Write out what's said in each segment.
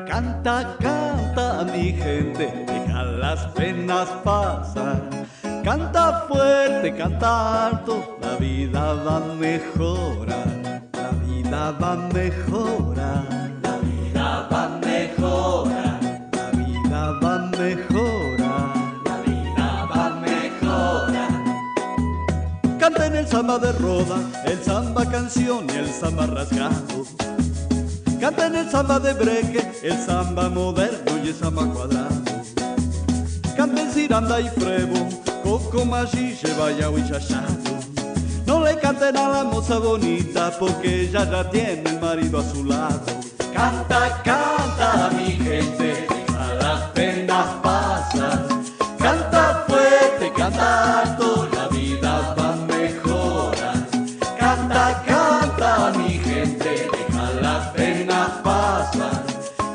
Canta, canta, mi gente, deja las penas pasar. Canta fuerte, canta alto, la vida va a mejorar. La vida va a mejorar. La vida va a mejorar. La vida va a mejorar. La vida va a mejorar. Canten el samba de roda, el samba canción y el samba rasgado. Canten el samba de breque, el samba moderno y el samba cuadrado. Canten ciranda y frevo, coco, machiche, bayao y chachado. No le canten a la moza bonita porque ella ya tiene el marido a su lado. Canta, canta, mi gente, deja las penas pasar. Canta fuerte, canta alto, la vida va a mejorar. Canta, canta, mi gente, deja las penas pasar.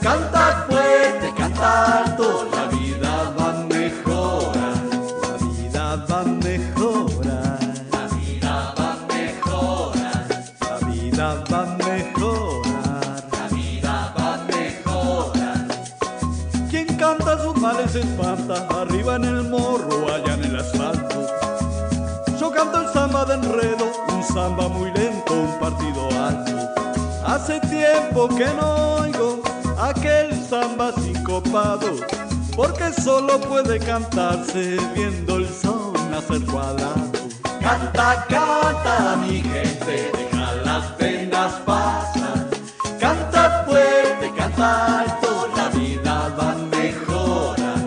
Canta fuerte, canta alto, la vida va a mejorar. La vida va a mejorar. La vida va a mejorar. La vida va a mejorar. La vida va a mejorar. Quien canta sus males se espanta, arriba en el morro, allá en el asfalto. Yo canto el samba de enredo, un samba muy lento, un partido alto. Hace tiempo que no oigo aquel samba sincopado, porque solo puede cantarse viendo el sol nacer cuadrado. Canta, canta, mi gente, deja las penas pasar. Canta fuerte, canta alto, la vida va a mejorar.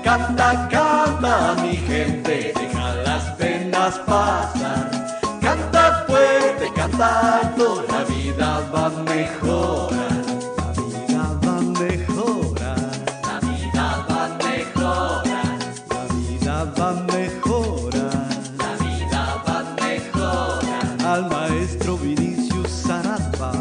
Canta, canta, mi gente, deja las penas pasar. Canta fuerte, canta alto, la vida va a mejorar. La vida va a mejorar. La vida va a mejorar. La vida va a mejorar. La vida va a mejorar. Al maestro Vinicius Zarapa.